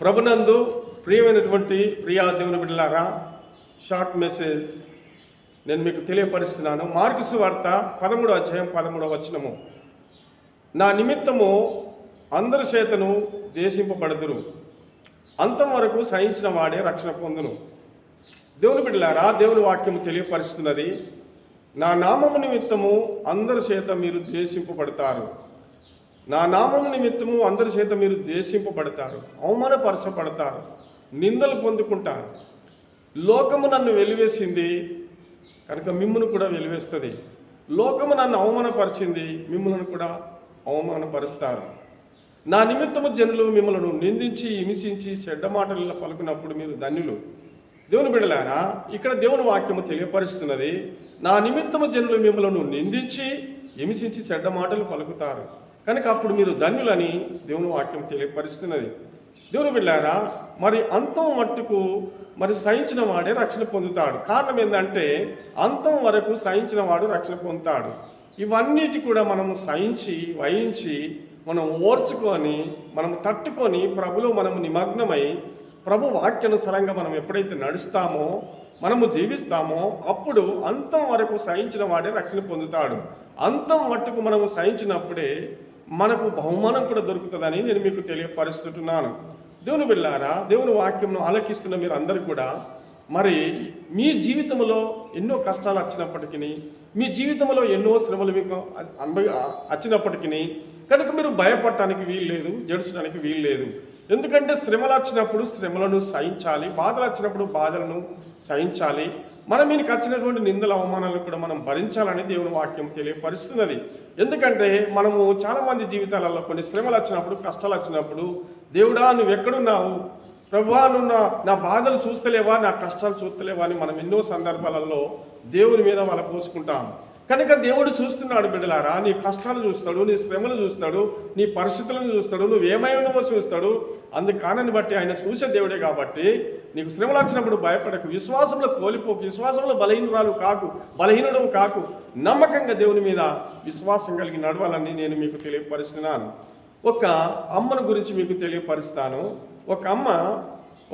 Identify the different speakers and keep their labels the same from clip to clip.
Speaker 1: ప్రభునందు ప్రియమైనటువంటి ప్రియా దేవుని బిడ్డలారా, షార్ట్ మెసేజ్ నేను మీకు తెలియపరుస్తున్నాను. మార్కు సువార్త 13వ అధ్యాయం 13వ వచనము. నా నిమిత్తము అందరి చేతను దేశింపబడుదురు, అంతం వరకు సహించిన వాడే రక్షణ పొందును. దేవుని బిడ్డలారా, దేవుని వాక్యము తెలియపరుస్తున్నది, నా నామము నిమిత్తము అందరి చేత మీరు ద్వేషింపబడతారు. నా నామము నిమిత్తము అందరి చేత మీరు ద్వేషింపబడతారు, అవమానపరచబడతారు, నిందలు పొందుకుంటారు. లోకము నన్ను వెలివేసింది కనుక మిమ్మును కూడా వెలివేస్తుంది. లోకము నన్ను అవమానపరిచింది, మిమ్మల్ని కూడా అవమానపరుస్తారు. నా నిమిత్తము జనులు మిమ్మల్ని నిందించి హింసించి చెడ్డ మాటలలో పలుకున్నప్పుడు మీరు ధన్యులు. దేవుని బిడ్డలారా, ఇక్కడ దేవుని వాక్యము తెలియపరుస్తున్నది, నా నిమిత్తము జనులు మిమ్మల్ని నిందించి హింసించి చెడ్డ మాటలు పలుకుతారు కనుక అప్పుడు మీరు ధన్యులని దేవుని వాక్యం తెలియపరుస్తున్నది. దేవుని బిడ్డలారా, మరి అంతం మట్టుకు మరి సహించిన వాడే రక్షణ పొందుతాడు. కారణం ఏంటంటే అంతం వరకు సహించిన వాడు రక్షణ పొందుతాడు. ఇవన్నిటి కూడా మనము సహించి వహించి మనం ఓర్చుకొని మనం తట్టుకొని ప్రభులో మనము నిమగ్నమై ప్రభు వాక్యానుసారంగా మనం ఎప్పుడైతే నడుస్తామో మనము జీవిస్తామో అప్పుడు అంతం వరకు సహించిన వాడే రక్షణ పొందుతాడు. అంతం మట్టుకు మనము సహించినప్పుడే మనకు బహుమానం కూడా దొరుకుతుందని నేను మీకు తెలియపరుస్తున్నాను. దేవుని బిడ్డలారా, దేవుని వాక్యంను ఆలకిస్తున్న మీరు అందరూ కూడా మరి మీ జీవితంలో ఎన్నో కష్టాలు వచ్చినప్పటికీ, మీ జీవితంలో ఎన్నో శ్రమలు మీకు వచ్చినప్పటికీ కనుక మీరు భయపడటానికి వీలు లేదు, జడుచడానికి వీలు లేదు. ఎందుకంటే శ్రమలు వచ్చినప్పుడు శ్రమలను సహించాలి, బాధలు వచ్చినప్పుడు బాధలను సహించాలి. మన మీదకి వచ్చినటువంటి నిందల అవమానాలను కూడా మనం భరించాలని దేవుని వాక్యం తెలియపరుస్తున్నది. ఎందుకంటే మనము చాలామంది జీవితాలలో కొన్ని శ్రమలు వచ్చినప్పుడు, కష్టాలు వచ్చినప్పుడు, దేవుడా నువ్వు ఎక్కడున్నావు, ప్రభువా నువ్వు నా బాధలు చూస్తలేవా, నా కష్టాలు చూస్తలేవా అని మనం ఎన్నో సందర్భాలలో దేవుని మీద వాళ్ళ పోసుకుంటాం. కనుక దేవుడు చూస్తున్నాడు బిడ్డలారా, నీ కష్టాలు చూస్తాడు, నీ శ్రమలు చూస్తాడు, నీ పరిస్థితులను చూస్తాడు, నువ్వేమై ఉన్నావో చూస్తాడు. అందుకానని బట్టి ఆయన చూసే దేవుడే కాబట్టి నీకు శ్రమలు వచ్చినప్పుడు భయపడకు, విశ్వాసంలో కోల్పోకు, విశ్వాసంలో బలహీనుడు కాకు, నమ్మకంగా దేవుని మీద విశ్వాసం కలిగి నడవాలని నేను మీకు తెలియపరుస్తున్నాను. ఒక అమ్మను గురించి మీకు తెలియపరుస్తాను.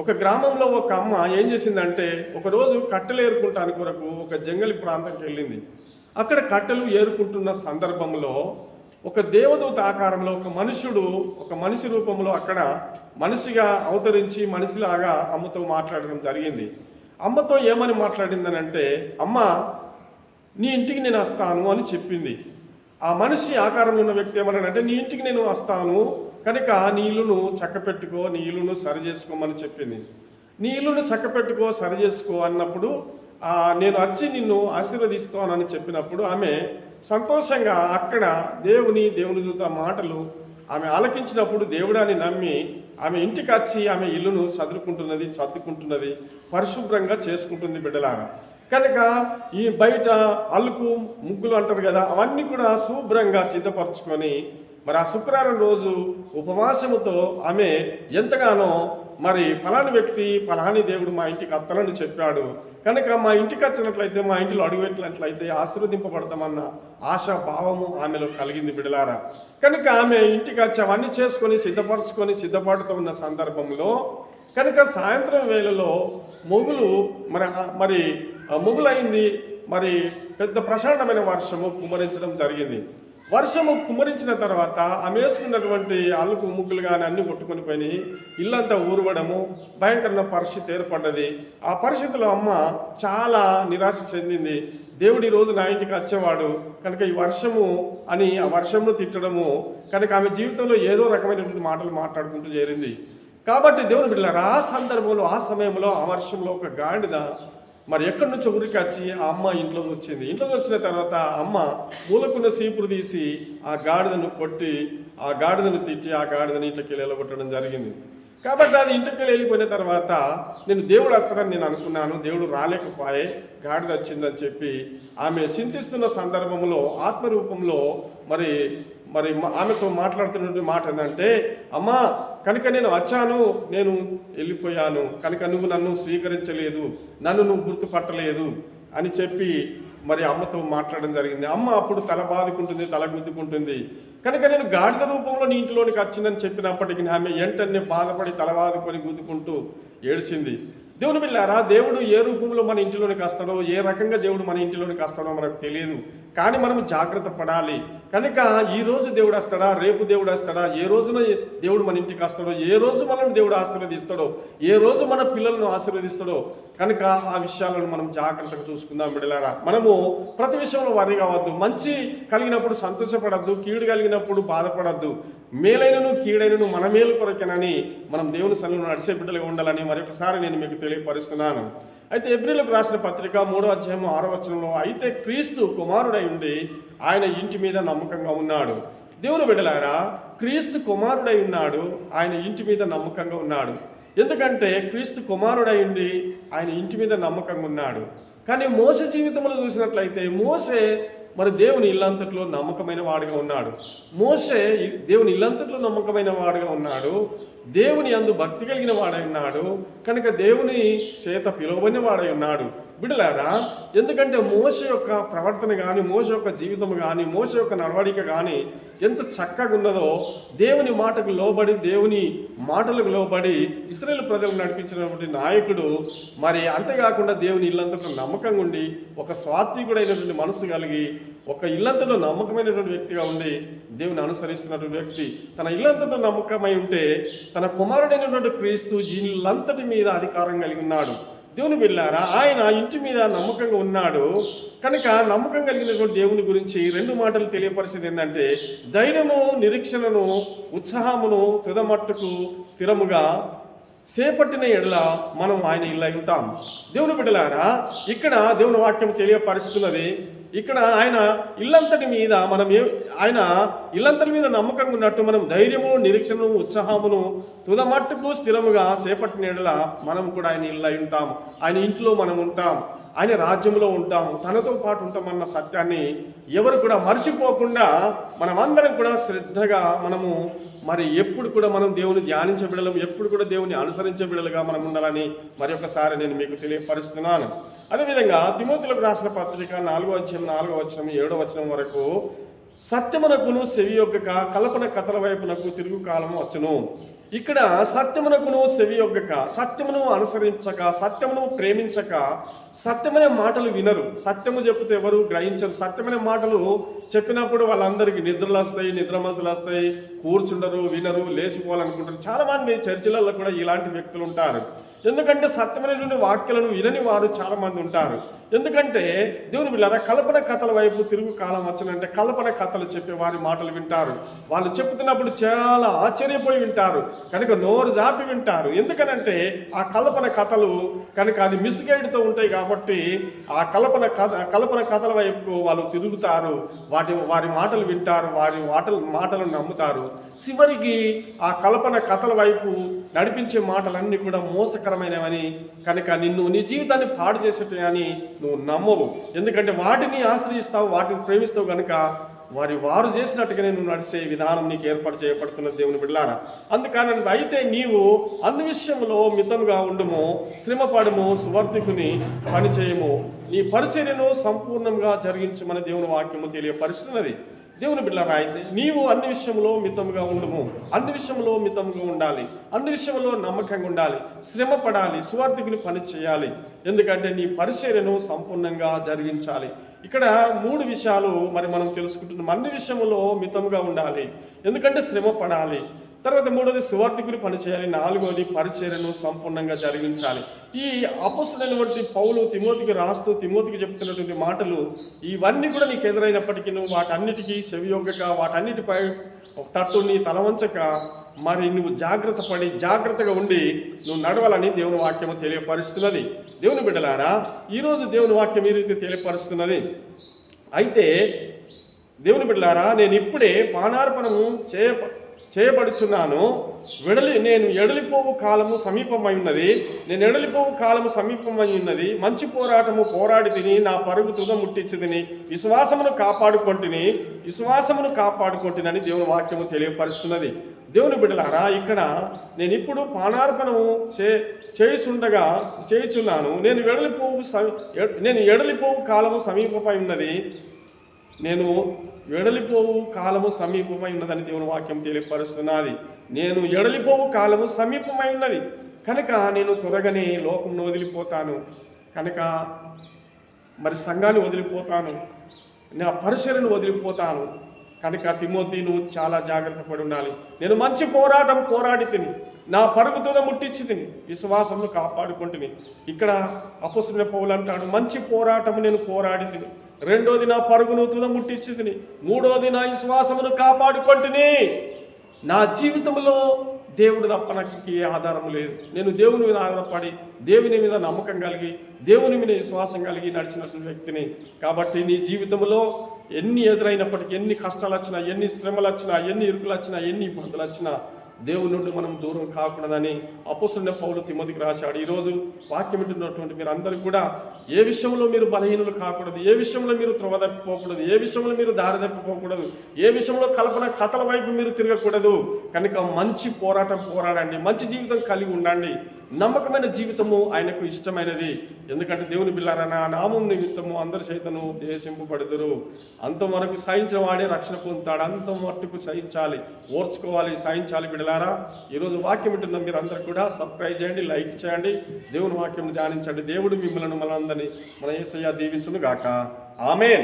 Speaker 1: ఒక గ్రామంలో ఒక అమ్మ ఏం చేసిందంటే ఒకరోజు కట్టెలు ఏరుకుంటానికి కొరకు ఒక జంగలి ప్రాంతానికి వెళ్ళింది. అక్కడ కట్టెలు ఏరుకుంటున్న సందర్భంలో ఒక దేవదూత ఆకారంలో ఒక మనిషి రూపంలో అక్కడ మనిషిగా అవతరించి మనిషిలాగా అమ్మతో మాట్లాడడం జరిగింది. అమ్మతో ఏమని మాట్లాడిందనంటే, అమ్మ నీ ఇంటికి నేను వస్తాను అని చెప్పింది. ఆ మనిషి ఆకారంలో ఉన్న వ్యక్తి ఏమన్నాడంటే, నీ ఇంటికి నేను వస్తాను కనుక నీ ఇల్లును చక్కపెట్టుకో, నీ ఇల్లును సరి చేసుకోమని చెప్పింది. నీ ఇల్లును చక్కపెట్టుకో, సరి చేసుకో అన్నప్పుడు నేను వచ్చి నిన్ను ఆశీర్వదిస్తానని చెప్పినప్పుడు ఆమె సంతోషంగా అక్కడ దేవుని దూత మాటలు ఆమె ఆలకించినప్పుడు దేవుడాన్ని నమ్మి ఆమె ఇంటికి వచ్చి ఆమె ఇల్లును సర్దుకుంటున్నది, పరిశుభ్రంగా చేసుకుంటుంది బిడ్డలారా. కనుక ఈ బయట అలుకు ముగ్గులు అంటారు కదా, అవన్నీ కూడా శుభ్రంగా సిద్ధపరచుకొని మరి ఆ శుక్రవారం రోజు ఉపవాసముతో ఆమె ఎంతగానో మరి ఫలాని వ్యక్తి ఫలాని దేవుడు మా ఇంటికి అత్తలని చెప్పాడు కనుక మా ఇంటికి వచ్చినట్లయితే, మా ఇంటిలో అడుగుపెట్టినట్లయితే ఆశీర్వదింపబడతామన్న ఆశా భావము ఆమెలో కలిగింది బిడ్డలారా. కనుక ఆమె ఇంటికి వచ్చి అవన్నీ చేసుకొని సిద్ధపడుతూ ఉన్న సందర్భంలో కనుక సాయంత్రం వేళలో మొగులైంది మరి పెద్ద ప్రశాంతమైన వర్షము కుమ్మరించడం జరిగింది. వర్షము కుమ్మరించిన తర్వాత ఆమె వేసుకున్నటువంటి అలుకు ముగ్గులు కానీ అన్నీ కొట్టుకొని పోయినాయి. ఇల్లంతా ఊరవడము, భయంకరమైన పరిస్థితి ఏర్పడ్డది. ఆ పరిస్థితిలో అమ్మ చాలా నిరాశ చెందింది. దేవుడు ఈరోజు నా ఇంటికి వచ్చేవాడు కనుక ఈ వర్షము అని ఆ వర్షంను తిట్టడము కనుక ఆమె జీవితంలో ఏదో రకమైనటువంటి మాటలు మాట్లాడుకుంటూ చేరింది. కాబట్టి దేవుని బిడ్డలారా, ఆ సందర్భంలో ఆ సమయంలో ఆ వర్షంలో ఒక గాడిద మరి ఎక్కడి నుంచో ఊరికి వచ్చి ఆ అమ్మ ఇంట్లోకి వచ్చింది. ఇంట్లోకి వచ్చిన తర్వాత అమ్మ మూలకున్న సీపురు తీసి ఆ గాడిదను కొట్టి, ఆ గాడిదను తిట్టి, ఆ గాడిదని ఇంట్లోకి వెళ్ళగొట్టడం జరిగింది. కాబట్టి అది ఇంటికి వెళ్ళిపోయిన తర్వాత నేను దేవుడు వస్తాడని నేను అనుకున్నాను, దేవుడు రాలేకపోయే, గాడిద వచ్చిందని చెప్పి ఆమె చింతిస్తున్న సందర్భంలో ఆత్మరూపంలో మరి ఆమెతో మాట్లాడుతున్న మాట ఏంటంటే, అమ్మా కనుక నేను వచ్చాను, నేను వెళ్ళిపోయాను కనుక నువ్వు నన్ను స్వీకరించలేదు, నన్ను నువ్వు గుర్తుపట్టలేదు అని చెప్పి మరి అమ్మతో మాట్లాడడం జరిగింది. అమ్మ అప్పుడు తల బాదుకుంటుంది, తల గుద్దుకుంటుంది. కనుక నేను గాడిద రూపంలో నీ ఇంటిలోనికి వచ్చిందని చెప్పినప్పటికీ ఆమె వెంటనే బాధపడి తలవాదుకొని గుద్దుకుంటూ ఏడ్చింది. దేవుని బిడ్డలారా, దేవుడు ఏ రూపంలో మన ఇంటిలోనికి వస్తాడో, ఏ రకంగా దేవుడు మన ఇంటిలోనికి వస్తాడో మనకు తెలియదు. కానీ మనం జాగ్రత్త పడాలి. కనుక ఈరోజు దేవుడు వస్తాడా, రేపు దేవుడు వస్తాడా, ఏ రోజున దేవుడు మన ఇంటికి వస్తాడో, ఏ రోజు మనల్ని దేవుడు ఆశీర్వదిస్తాడో, ఏ రోజు మన పిల్లలను ఆశీర్వదిస్తాడో, కనుక ఆ విషయాలను మనం జాగ్రత్తగా చూసుకుందాం బిడ్డలారా. మనము ప్రతి విషయంలో వరి కావద్దు. మంచి కలిగినప్పుడు సంతోషపడద్దు, కీడు కలిగినప్పుడు బాధపడద్దు. మేలైనను కీడైనను మన మేలు కొరకేనని మనం దేవుని సన్నిధిలో నడిచే బిడ్డలుగా ఉండాలని మరొకసారి నేను మీకు తెలియపరుస్తున్నాను. అయితే ఎబ్రీయులకు రాసిన పత్రిక 3వ అధ్యాయం 6వ వచనంలో, అయితే క్రీస్తు కుమారుడై ఉండి ఆయన ఇంటి మీద నమ్మకంగా ఉన్నాడు. దేవుని బిడ్డలారా, క్రీస్తు కుమారుడై ఉన్నాడు, ఆయన ఇంటి మీద నమ్మకంగా ఉన్నాడు. ఎందుకంటే క్రీస్తు కుమారుడై ఉండి ఆయన ఇంటి మీద నమ్మకంగా ఉన్నాడు. కానీ మోసే జీవితంలో చూసినట్లయితే మోసే మరి దేవుని ఇల్లంతట్లో నమ్మకమైన వాడుగా ఉన్నాడు. మోసే దేవుని ఇల్లంతట్లో నమ్మకమైన వాడుగా ఉన్నాడు. దేవుని యందు భక్తి కలిగిన వాడై ఉన్నాడు. కనుక దేవుని చేత పిలువబడిన వాడై ఉన్నాడు. బిడ్డలారా, ఎందుకంటే మోసే యొక్క ప్రవర్తన కానీ, మోసే యొక్క జీవితం కానీ, మోసే యొక్క నడవడిక కానీ ఎంత చక్కగా ఉన్నదో, దేవుని మాటకు లోబడి, దేవుని మాటలకు లోబడి ఇశ్రాయేలు ప్రజలు నడిపించినటువంటి నాయకుడు మరి అంతేకాకుండా దేవుని ఇల్లంతలో నమ్మకంగా ఉండి, ఒక సాత్వికుడైనటువంటి మనసు కలిగి, ఒక ఇల్లంతలో నమ్మకమైనటువంటి వ్యక్తిగా ఉండి దేవుని అనుసరిస్తున్నటువంటి వ్యక్తి తన ఇల్లంతలో నమ్మకమై ఉంటే తన కుమారుడైనటువంటి క్రీస్తు ఇల్లంతటి మీద అధికారం కలిగి ఉన్నాడు. దేవుని బిడ్డలారా, ఆయన ఇంటి మీద నమ్మకంగా ఉన్నాడు. కనుక నమ్మకం కలిగినటువంటి దేవుని గురించి 2 మాటలు తెలియపరిచేది ఏంటంటే, ధైర్యము, నిరీక్షణను, ఉత్సాహమును తుదమట్టుకు స్థిరముగా చేపట్టిన ఎడల మనం ఆయన ఇల్లై ఉంటాం. దేవుని బిడ్డలారా, ఇక్కడ దేవుని వాక్యం తెలియపరుస్తున్నది. ఇక్కడ ఆయన ఇల్లంతటి మీద ఆయన ఇల్లంతటి మీద నమ్మకంగా ఉన్నట్టు మనం ధైర్యము, నిరీక్షణను, ఉత్సాహమును తుదమట్టుకు స్థిరముగా చేపట్టిన ఎడల మనం కూడా ఆయన ఇల్లై ఉంటాం. ఆయన ఇంట్లో మనం ఉంటాం, ఆయన రాజ్యంలో ఉంటాం, తనతో పాటు ఉంటామన్న సత్యాన్ని ఎవరు కూడా మర్చిపోకుండా మనమందరం కూడా శ్రద్ధగా మనము మరి ఎప్పుడు కూడా మనం దేవుని ధ్యానించే బిడ్డలం, ఎప్పుడు కూడా దేవుని అనుసరించే బిడ్డలుగా మనం ఉండాలని మరి ఒకసారి నేను మీకు తెలియపరుస్తున్నాను. అదేవిధంగా తిమోతిలకు రాసిన పత్రిక 4వ అధ్యాయం 4వ వచనం 7వ వచనం వరకు, సత్యమునకును సెవియొగ్గక కల్పన కథల వైపునకు తిరుగు కాలము వచ్చును. ఇక్కడ సత్యమునకును సెవియొగ్గక, సత్యమును అనుసరించక, సత్యమును ప్రేమించక, సత్యమైన మాటలు వినరు. సత్యము చెప్తే ఎవరు గ్రహించరు. సత్యమైన మాటలు చెప్పినప్పుడు వాళ్ళందరికీ నిద్రలు వస్తాయి, నిద్రమతులు వస్తాయి, కూర్చుండరు, వినరు, లేచిపోవాలనుకుంటారు. చాలామంది చర్చిలలో కూడా ఇలాంటి వ్యక్తులు ఉంటారు. ఎందుకంటే సత్యమైనటువంటి వాక్యాలను వినని వారు చాలామంది ఉంటారు. ఎందుకంటే దేవుని బిడ్డలారా, కల్పన కథల వైపు తిరుగు కాలం వచ్చినంటే కల్పన కథలు చెప్పే వారి మాటలు వింటారు. వాళ్ళు చెప్తున్నప్పుడు చాలా ఆశ్చర్యపోయి వింటారు, కనుక నోరు జాపి వింటారు. ఎందుకనంటే ఆ కల్పన కథలు కనుక అది మిస్గైడ్తో ఉంటాయి కాబట్టి ఆ కల్పన కథల వైపు వాళ్ళు తిరుగుతారు, వారి మాటలు వింటారు, వారి మాటలను నమ్ముతారు. చివరికి ఆ కల్పన కథల వైపు నడిపించే మాటలన్నీ కూడా మోసకరమైనవని, కనుక నిన్ను నీ జీవితాన్ని పాడు చేసేట అని నువ్వు నమ్మవు. ఎందుకంటే వాటిని ఆశ్రయిస్తావు, వాటిని ప్రేమిస్తావు. కనుక వారు చేసినట్టుగానే నువ్వు నడిచే విధానం నీకు ఏర్పాటు చేయబడుతున్న దేవుని బిడ్డలారా. అందుకని అయితే నీవు అన్ని విషయంలో మితంగా ఉండుము, శ్రమపడము, సువార్తికుని పని చేయము, నీ పరిచర్యను సంపూర్ణంగా జరిగించమని దేవుని వాక్యము తెలియపరుస్తున్నది. దేవుని బిడ్డలారా, అయితే నీవు అన్ని విషయంలో మితంగా ఉండము, అన్ని విషయంలో మితంగా ఉండాలి, అన్ని విషయంలో నమ్మకంగా ఉండాలి, శ్రమ పడాలి, సువార్తికుని పని చేయాలి. ఎందుకంటే నీ పరిచర్యను సంపూర్ణంగా జరిగించాలి. ఇక్కడ 3 విషయాలు మరి మనం తెలుసుకుంటున్నాం. అన్ని విషయంలో మితంగా ఉండాలి, ఎందుకంటే శ్రమ పడాలి. తర్వాత 3వది సువార్తికుని పని చేయాలి. 4వది పరిచర్యను సంపూర్ణంగా జరిగించాలి. ఈ అపోస్తలుడైనటువంటి పౌలు తిమోతికి రాస్తూ తిమోతికి చెప్తున్నటువంటి మాటలు ఇవన్నీ కూడా నీకు ఎదురైనప్పటికీ నువ్వు వాటన్నిటికీ చెవియొగ్గక, వాటన్నిటిపై తట్టు నీ తలవంచక మరి నువ్వు జాగ్రత్తగా ఉండి నువ్వు నడవాలని దేవుని వాక్యము తెలియపరుస్తున్నది. దేవుని బిడ్డలారా, ఈరోజు దేవుని వాక్యం ఈ రీతి తెలియపరుస్తున్నది. అయితే దేవుని బిడ్డలారా, నేను ఇప్పుడే పానార్పణము చేయబడుచున్నాను, నేను ఎడలిపోవు కాలము సమీపమై ఉన్నది, మంచి పోరాటము పోరాడి తిని నా పరుగు తుద ముట్టించి తిని విశ్వాసమును కాపాడుకుంటునని దేవుని వాక్యము తెలియపరుస్తున్నది. దేవుని బిడ్డలారా, ఇక్కడ నేను ఇప్పుడు పానార్పణము చేయుచున్నాను, నేను ఎడలిపోవు కాలము సమీపమై ఉన్నది, నేను ఎడలిపోవు కాలము సమీపమై ఉన్నదని దేవుని వాక్యం తెలియపరుస్తున్నది. నేను ఎడలిపోవు కాలము సమీపమై ఉన్నది కనుక నేను త్వరగానే లోకంను వదిలిపోతాను, కనుక మరి సంఘాన్ని వదిలిపోతాను, నా పరిచర్యను వదిలిపోతాను. కనుక తిమోతి నువ్వు చాలా జాగ్రత్త పడి ఉండాలి. నేను మంచి పోరాటం పోరాడి తిని నా పరుగుతున్న ముట్టించి తిని విశ్వాసంలో కాపాడుకుంటుని. ఇక్కడ అపొస్తలుడైన పౌలు అంటాడు, మంచి పోరాటము నేను పోరాడి తిని, రెండోది నా పరుగును తుద ముట్టించి తిని, మూడోది నా విశ్వాసమును కాపాడుకుంటుని. నా జీవితంలో దేవుడు తప్ప నాకు ఏ ఆధారం లేదు. నేను దేవుని మీద ఆధారపడి దేవుని మీద నమ్మకం కలిగి దేవుని మీద విశ్వాసం కలిగి నడిచినటువంటి వ్యక్తిని. కాబట్టి నీ జీవితంలో ఎన్ని ఎదురైనప్పటికీ, ఎన్ని కష్టాలు వచ్చినా, ఎన్ని శ్రమలు వచ్చినా, ఎన్ని ఇరుకులు వచ్చినా, ఎన్ని ఇబ్బందులు వచ్చినా దేవుని నుండి మనం దూరం కాకూడదని అపొస్తలుడైన పౌలు తిమోతికి రాశాడు. ఈరోజు వాక్యం వింటున్నటువంటి మీరు అందరికీ కూడా ఏ విషయంలో మీరు బలహీనులు కాకూడదు, ఏ విషయంలో మీరు త్రోవ తప్పిపోకూడదు, ఏ విషయంలో మీరు దారి తప్పిపోకూడదు, ఏ విషయంలో కల్పన కథల వైపు మీరు తిరగకూడదు. కనుక మంచి పోరాటం పోరాడండి, మంచి జీవితం కలిగి ఉండండి. నమ్మకమైన జీవితము ఆయనకు ఇష్టమైనది. ఎందుకంటే దేవుని బిడ్డలారా, నా నామం నిమిత్తము అందరు సైతను దేశింపబడుదురు. అంతవరకు సహించిన వాడే రక్షణ పొందుతాడు. అంత మట్టుకు సహించాలి, ఓర్చుకోవాలి, సహించాలి. బిడ్డలారా, ఈరోజు వాక్యం వింటున్న మీరు అందరూ కూడా సబ్స్క్రైబ్ చేయండి, లైక్ చేయండి, దేవుని వాక్యం ధ్యానించండి. దేవుడు మిమ్మల్ని మనందరినీ మన యేసయ్య దీవించును గాక. ఆమేన్.